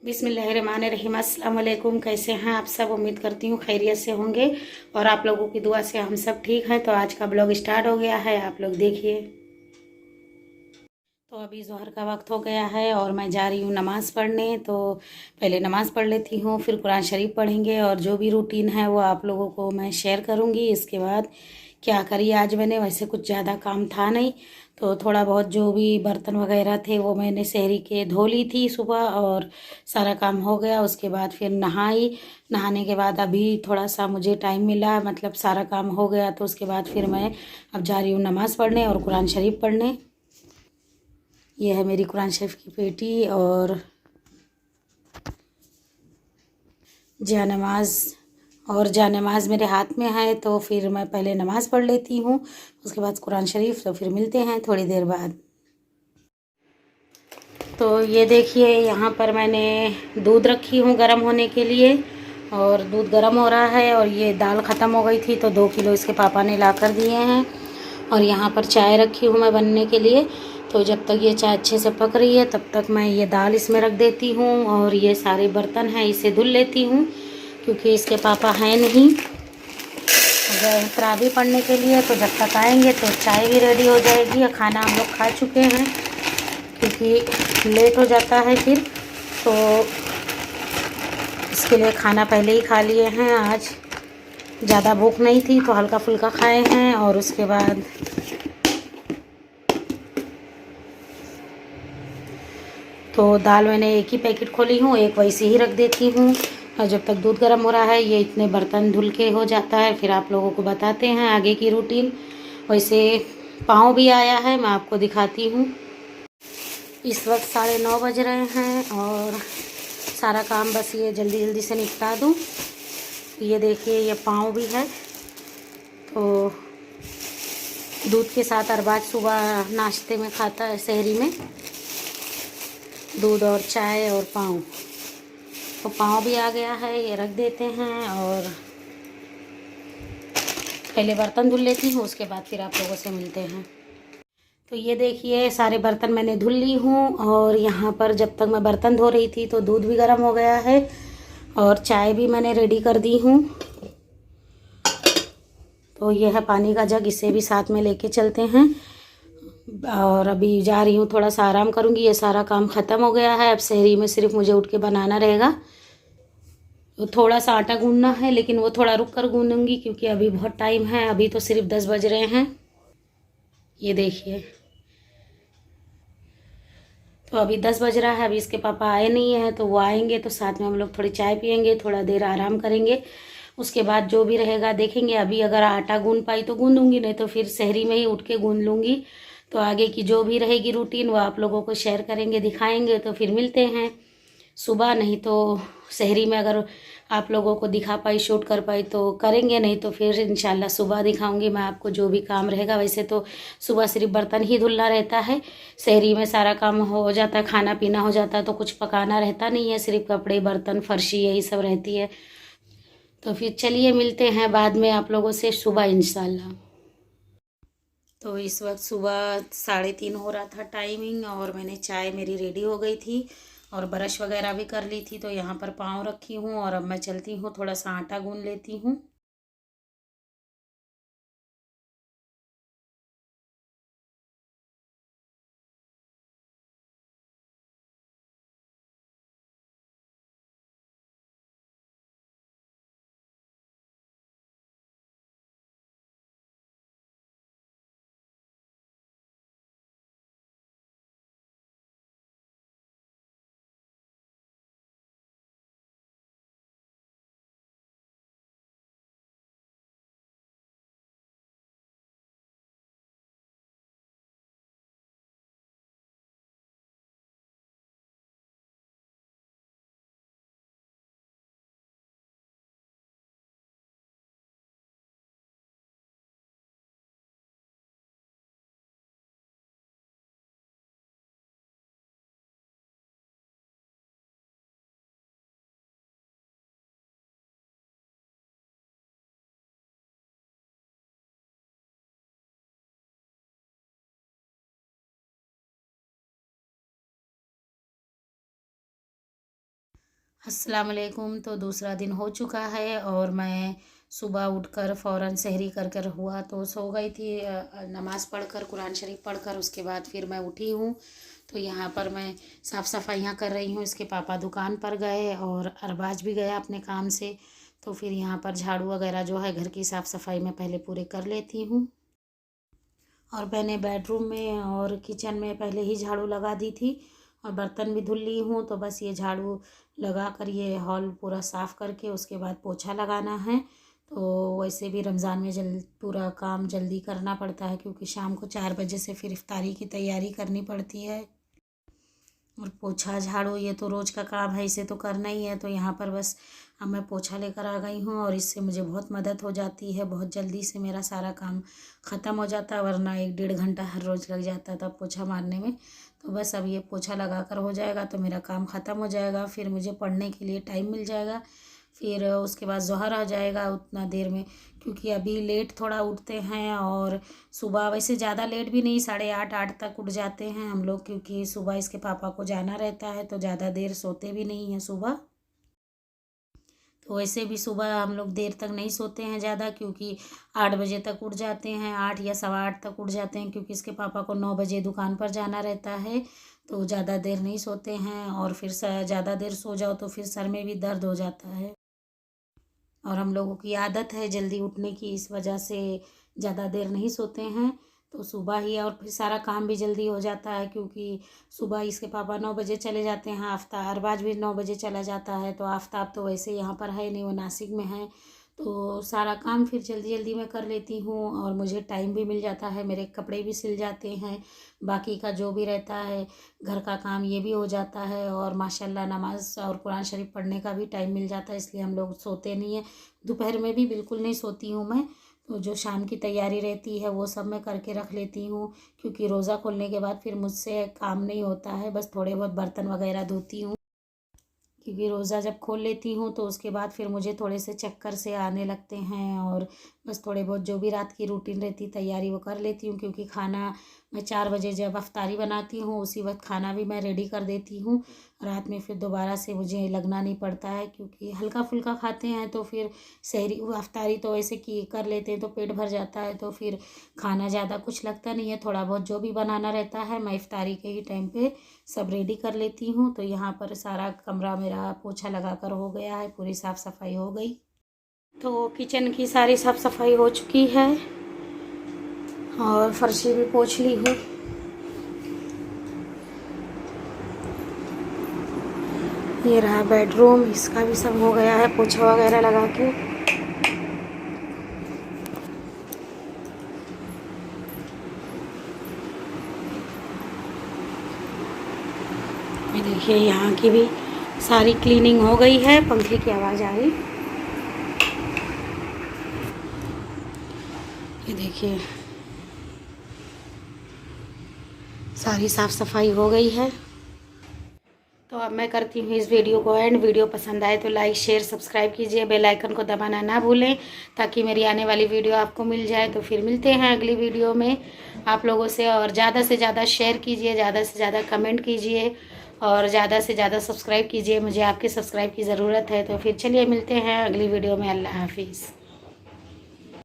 बिस्मिल्लाहिर्रहमानिर्रहीम। अस्सलाम वालेकुम। कैसे हैं आप सब? उम्मीद करती हूँ खैरियत से होंगे और आप लोगों की दुआ से हम सब ठीक हैं। तो आज का ब्लॉग स्टार्ट हो गया है, आप लोग देखिए। तो अभी ज़ोहर का वक्त हो गया है और मैं जा रही हूँ नमाज़ पढ़ने। तो पहले नमाज़ पढ़ लेती हूँ, फिर कुरान शरीफ पढ़ेंगे और जो भी रूटीन है वो आप लोगों को मैं शेयर करूँगी। इसके बाद क्या करी आज मैंने, वैसे कुछ ज़्यादा काम था नहीं, तो थोड़ा बहुत जो भी बर्तन वगैरह थे वो मैंने सहरी के धो ली थी सुबह और सारा काम हो गया। उसके बाद फिर नहाई, नहाने के बाद अभी थोड़ा सा मुझे टाइम मिला, मतलब सारा काम हो गया। तो उसके बाद फिर मैं अब जा रही हूँ नमाज़ पढ़ने और कुरान शरीफ पढ़ने। ये है मेरी कुरान शरीफ की पेटी और जानमाज, और जानमाज मेरे हाथ में है। तो फिर मैं पहले नमाज़ पढ़ लेती हूँ, उसके बाद कुरान शरीफ। तो फिर मिलते हैं थोड़ी देर बाद। तो ये देखिए, यहाँ पर मैंने दूध रखी हूँ गर्म होने के लिए और दूध गर्म हो रहा है। और ये दाल ख़त्म हो गई थी तो 2 किलो इसके पापा ने ला कर दिए हैं। और यहाँ पर चाय रखी हूँ मैं बनने के लिए। तो जब तक ये चाय अच्छे से पक रही है तब तक मैं ये दाल इसमें रख देती हूँ और ये सारे बर्तन हैं इसे धुल लेती हूँ, क्योंकि इसके पापा हैं नहीं, गए तरावी पढ़ने के लिए। तो जब तक आएंगे तो चाय भी रेडी हो जाएगी और खाना हम लोग खा चुके हैं, क्योंकि लेट हो जाता है फिर। तो इसके लिए खाना पहले ही खा लिए हैं। आज ज़्यादा भूख नहीं थी तो हल्का फुल्का खाए हैं। और उसके बाद तो दाल मैंने एक ही पैकेट खोली हूँ, एक वैसे ही रख देती हूँ। और जब तक दूध गर्म हो रहा है ये इतने बर्तन धुल के हो जाता है, फिर आप लोगों को बताते हैं आगे की रूटीन। वैसे पाँव भी आया है, मैं आपको दिखाती हूँ। इस वक्त 9:30 बज रहे हैं और सारा काम बस ये जल्दी जल्दी से निपटा दूँ। ये देखिए, ये पाँव भी है। तो दूध के साथ अरबाज सुबह नाश्ते में खाता है, सहरी में दूध और चाय और पाँव। तो पाँव भी आ गया है, ये रख देते हैं और पहले बर्तन धुल लेती हूँ, उसके बाद फिर आप लोगों से मिलते हैं। तो ये देखिए, सारे बर्तन मैंने धुल ली हूँ और यहाँ पर जब तक मैं बर्तन धो रही थी तो दूध भी गर्म हो गया है और चाय भी मैंने रेडी कर दी हूँ। तो ये है पानी का जग, इसे भी साथ में लेके चलते हैं। और अभी जा रही हूँ, थोड़ा सा आराम करूँगी। ये सारा काम ख़त्म हो गया है, अब सहरी में सिर्फ मुझे उठ के बनाना रहेगा। तो थोड़ा सा आटा गूंदना है, लेकिन वो थोड़ा रुक कर गूंदूंगी क्योंकि अभी बहुत टाइम है। अभी तो सिर्फ 10 बज रहे हैं। ये देखिए, तो अभी 10 बज रहा है, अभी इसके पापा आए नहीं हैं। तो वो आएंगे तो साथ में हम लोग थोड़ी चाय पियेंगे, थोड़ा देर आराम करेंगे। उसके बाद जो भी रहेगा देखेंगे। अभी अगर आटा गूंद पाई तो गूंदूंगी, नहीं तो फिर सहरी में ही उठ के गूंद लूँगी। तो आगे की जो भी रहेगी रूटीन वो आप लोगों को शेयर करेंगे, दिखाएंगे। तो फिर मिलते हैं सुबह, नहीं तो सहरी में अगर आप लोगों को दिखा पाई, शूट कर पाई तो करेंगे, नहीं तो फिर इंशाल्लाह सुबह दिखाऊंगी मैं आपको जो भी काम रहेगा। वैसे तो सुबह सिर्फ बर्तन ही धुलना रहता है, सहरी में सारा काम हो जाता है, खाना पीना हो जाता है, तो कुछ पकाना रहता नहीं है, सिर्फ कपड़े बर्तन फर्शी यही सब रहती है। तो फिर चलिए मिलते हैं बाद में आप लोगों से सुबह इंशाल्लाह। तो इस वक्त सुबह 3:30 हो रहा था टाइमिंग और मैंने चाय मेरी रेडी हो गई थी और ब्रश वगैरह भी कर ली थी। तो यहाँ पर पाँव रखी हूँ और अब मैं चलती हूँ, थोड़ा सा आटा गूंद लेती हूँ। अस्सलाम वालेकुम। तो दूसरा दिन हो चुका है और मैं सुबह उठकर फ़ौरन सहरी कर कर हुआ तो सो गई थी। नमाज़ पढ़कर कुरान शरीफ पढ़कर उसके बाद फिर मैं उठी हूँ। तो यहाँ पर मैं साफ़ सफाइयाँ कर रही हूँ। इसके पापा दुकान पर गए और अरबाज भी गया अपने काम से। तो फिर यहाँ पर झाड़ू वगैरह जो है घर की साफ़ सफाई में पहले पूरे कर लेती हूँ। और मैंने बेडरूम में और किचन में पहले ही झाड़ू लगा दी थी और बर्तन भी धुल ली हूँ। तो बस ये झाड़ू लगा कर ये हॉल पूरा साफ़ करके उसके बाद पोछा लगाना है। तो वैसे भी रमज़ान में पूरा काम जल्दी करना पड़ता है क्योंकि शाम को 4 बजे से फिर इफ्तारी की तैयारी करनी पड़ती है। और पोछा झाड़ू ये तो रोज़ का काम है, इसे तो करना ही है। तो यहाँ पर बस अब मैं पोछा लेकर आ गई हूँ और इससे मुझे बहुत मदद हो जाती है। बहुत जल्दी से मेरा सारा काम ख़त्म हो जाता है, वरना 1-1.5 घंटा हर रोज़ लग जाता था पोछा मारने में। तो बस अब ये पोछा लगा कर हो जाएगा तो मेरा काम ख़त्म हो जाएगा। फिर मुझे पढ़ने के लिए टाइम मिल जाएगा। फिर उसके बाद ज़ोहर आ जाएगा उतना देर में, क्योंकि अभी लेट थोड़ा उठते हैं। और सुबह वैसे ज़्यादा लेट भी नहीं, 8:30 तक उठ जाते हैं हम लोग, क्योंकि सुबह इसके पापा को जाना रहता है तो ज़्यादा देर सोते भी नहीं हैं सुबह। तो वैसे भी सुबह हम लोग देर तक नहीं सोते हैं ज़्यादा, क्योंकि 8 बजे तक उठ जाते हैं, 8 या 8:15 तक उठ जाते हैं, क्योंकि इसके पापा को 9 बजे दुकान पर जाना रहता है। तो ज़्यादा देर नहीं सोते हैं और फिर ज़्यादा देर सो जाओ तो फिर सर में भी दर्द हो जाता है। और हम लोगों की आदत है जल्दी उठने की, इस वजह से ज़्यादा देर नहीं सोते हैं। तो सुबह ही और फिर सारा काम भी जल्दी हो जाता है, क्योंकि सुबह इसके पापा 9 बजे चले जाते हैं। अरबाज भी 9 बजे चला जाता है। तो आफ्ताब तो वैसे यहाँ पर है नहीं, वो नासिक में है। तो सारा काम फिर जल्दी जल्दी मैं कर लेती हूँ और मुझे टाइम भी मिल जाता है, मेरे कपड़े भी सिल जाते हैं, बाकी का जो भी रहता है घर का काम ये भी हो जाता है। और माशाल्लाह नमाज़ और कुरान शरीफ पढ़ने का भी टाइम मिल जाता है, इसलिए हम लोग सोते नहीं हैं। दोपहर में भी बिल्कुल नहीं सोती हूँ मैं। तो जो शाम की तैयारी रहती है वो सब मैं करके रख लेती हूँ, क्योंकि रोज़ा खोलने के बाद फिर मुझसे काम नहीं होता है, बस थोड़े बहुत बर्तन वगैरह धोती हूँ। क्योंकि रोज़ा जब खोल लेती हूँ तो उसके बाद फिर मुझे थोड़े से चक्कर से आने लगते हैं और बस थोड़े बहुत जो भी रात की रूटीन रहती तैयारी वो कर लेती हूँ। क्योंकि खाना मैं 4 बजे जब अफ्तारी बनाती हूँ उसी वक्त खाना भी मैं रेडी कर देती हूँ। रात में फिर दोबारा से मुझे लगना नहीं पड़ता है, क्योंकि हल्का फुल्का खाते हैं तो फिर सहरी अफ्तारी तो ऐसे की कर लेते हैं तो पेट भर जाता है, तो फिर खाना ज़्यादा कुछ लगता नहीं है। थोड़ा बहुत जो भी बनाना रहता है मैं इफ्तारी के ही टाइम पे सब रेडी कर लेती हूँ। तो यहाँ पर सारा कमरा मेरा पोछा लगा कर हो गया है, पूरी साफ़ सफाई हो गई। तो किचन की सारी साफ़ सफाई हो चुकी है और फर्शी भी पोंछ ली हूँ। ये रहा बेडरूम, इसका भी सब हो गया है पोछा वगैरह लगा के। ये देखिए यहाँ की भी सारी क्लीनिंग हो गई है। पंखे की आवाज़ आ रही, ये देखिए सारी साफ़ सफाई हो गई है। तो अब मैं करती हूँ इस वीडियो को एंड। वीडियो पसंद आए तो लाइक शेयर सब्सक्राइब कीजिए, बेल आइकन को दबाना ना भूलें ताकि मेरी आने वाली वीडियो आपको मिल जाए। तो फिर मिलते हैं अगली वीडियो में आप लोगों से। और ज़्यादा से ज़्यादा शेयर कीजिए, ज़्यादा से ज़्यादा कमेंट कीजिए और ज़्यादा से ज़्यादा सब्सक्राइब कीजिए, मुझे आपके सब्सक्राइब की ज़रूरत है। तो फिर चलिए मिलते हैं अगली वीडियो में। अल्लाह हाफिज़।